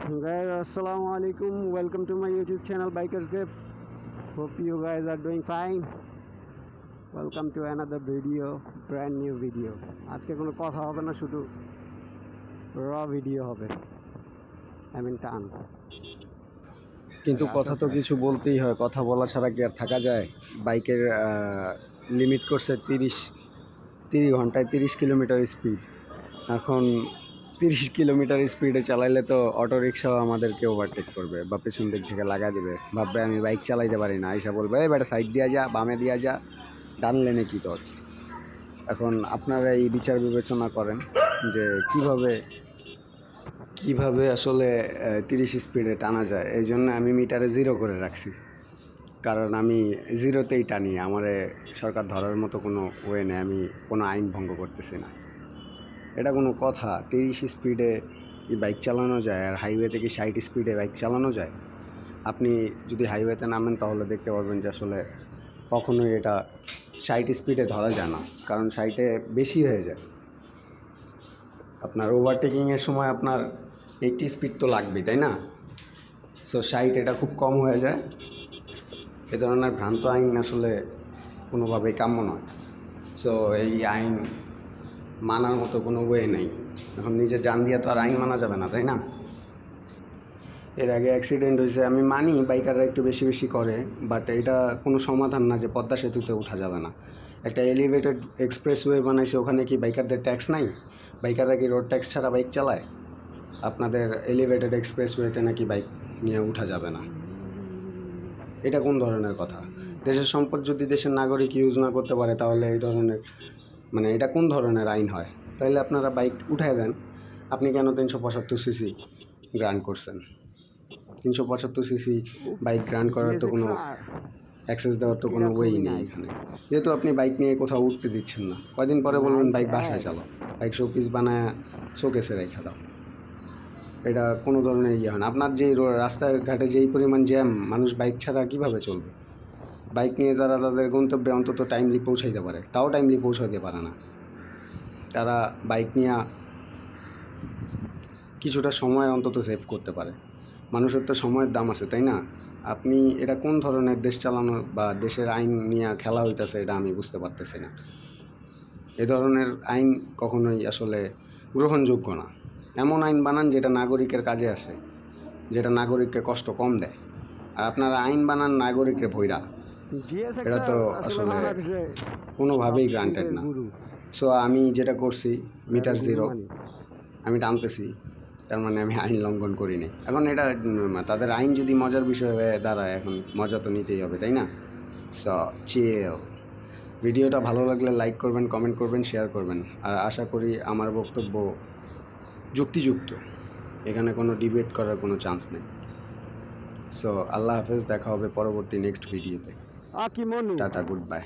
Guys, assalamu alaikum. Welcome to my YouTube channel Bikers Gift. Hope you guys are doing fine. Welcome to another video, brand new video. আজকে কোনো কথা হবে না, শুধু র video হবে। I mean টান। কিন্তু কথা তো কিছু বলতেই হয়, কথা বলা ছাড়া কি আর থাকা যায়? বাইকের লিমিট করছে 30 ঘন্টায় 30 কিলোমিটার স্পিড। এখন 30 কিলোমিটার স্পিডে চালাইলে তো অটো রিক্সাও আমাদেরকে ওভারটেক করবে বা পেছন দিক থেকে লাগা দেবে, ভাববে আমি বাইক চালাইতে পারি না, এসে বলবে এই বেটা সাইড দিয়া যা, বামে দিয়া যা, ডান লেনে কি তোর। এখন আপনারা এই বিচার বিবেচনা করেন যে কিভাবে আসলে 30 স্পিডে টানা যায়। এই জন্য আমি মিটারে 0 করে রাখছি, কারণ আমি 0তেই টানি। আমারে সরকার ধরার মতো কোনো ওয়ে নেই, আমি কোনো আইন ভঙ্গ করতেছি না। এটা কোনো কথা? 30 স্পিডে কি বাইক চালানো যায়? আর হাইওয়েতে কি 60 স্পিডে বাইক চালানো যায়? আপনি যদি হাইওয়েতে নামেন তাহলে দেখতে পারবেন যে আসলে কখনোই এটা 60 স্পিডে ধরা যায় না, কারণ 60-এ বেশি হয়ে যায়। আপনার ওভারটেকিংয়ের সময় আপনার 80 স্পিড তো লাগবেই, তাই না? সো 60 এটা খুব কম হয়ে যায়। এ ধরনের ভ্রান্ত আইন আসলে কোনোভাবেই কাম্য নয়। সো এই আইন মানার মতো কোনো ওয়ে নেই। এখন নিজের জান দিয়ে তো আর আইন মানা যাবে না, তাই না? এর আগে অ্যাক্সিডেন্ট হয়েছে, আমি মানি বাইকাররা একটু বেশি করে, বাট এটা কোনো সমাধান না যে পদ্মা সেতুতে ওঠা যাবে না। একটা এলিভেটেড এক্সপ্রেসওয়ে বানাইছে, ওখানে কি বাইকারদের ট্যাক্স নাই? বাইকাররা কি রোড ট্যাক্স ছাড়া বাইক চালায়? আপনাদের এলিভেটেড এক্সপ্রেসওয়েতে নাকি বাইক নিয়ে ওঠা যাবে না? এটা কোন ধরনের কথা? দেশের সম্পদ যদি দেশের নাগরিক ইউজ না করতে পারে, তাহলে এই ধরনের এটা কোন ধরনের আইন হয়? তাহলে আপনারা বাইক উঠায় দেন। আপনি কেন 375 সিসি গ্রান্ট করছেন? 375 সিসি বাইক গ্রান্ট করার তো কোনো অ্যাক্সেস দেওয়ার তো কোনো ওয়েই নেই এখানে। যেহেতু আপনি বাইক নিয়ে কোথাও উঠতে দিচ্ছেন না, কয়দিন পরে বলবেন বাইক বাসায় চালাও, বাইক শোপিস বানায় শোকেসে রেখে দাও। এটা কোনো ধরনের হয় না। আপনার যেই রাস্তাঘাটে যেই পরিমাণ জ্যাম, মানুষ বাইক ছাড়া কীভাবে চলবে? বাইক নিয়ে তারা তাদের গন্তব্যে অন্তত টাইমলি পৌঁছাইতে পারে, তাও টাইমলি পৌঁছাইতে পারে না। তারা বাইক নিয়ে কিছুটা সময় অন্তত সেভ করতে পারে। মানুষের তো সময়ের দাম আছে, তাই না? আপনি এটা কোন ধরনের দেশ চালানো বা দেশের আইন নিয়ে খেলা হইতেছে, এটা আমি বুঝতে পারতেছি না। এ ধরনের আইন কখনোই আসলে গ্রহণযোগ্য না। এমন আইন বানান যেটা নাগরিকের কাজে আসে, যেটা নাগরিককে কষ্ট কম দেয়। আর আপনারা আইন বানান নাগরিকরে ভৈরা, এটা তো আসলে কোনোভাবেই গ্রান্টেড না। সো আমি যেটা করছি, মিটার 0 আমি টানতেছি, তার মানে আমি আইন লঙ্ঘন করিনি। এখন এটা তাদের আইন যদি মজার বিষয় হয়ে দাঁড়ায়, এখন মজা তো নিতেই হবে, তাই না? সো চিল। ভিডিওটা ভালো লাগলে লাইক করবেন, কমেন্ট করবেন, শেয়ার করবেন। আর আশা করি আমার বক্তব্য যুক্তিযুক্ত, এখানে কোনো ডিবেট করার কোনো চান্স নেই। সো আল্লাহ হাফেজ, দেখা হবে পরবর্তী নেক্সট ভিডিওতে। Tata, good bye.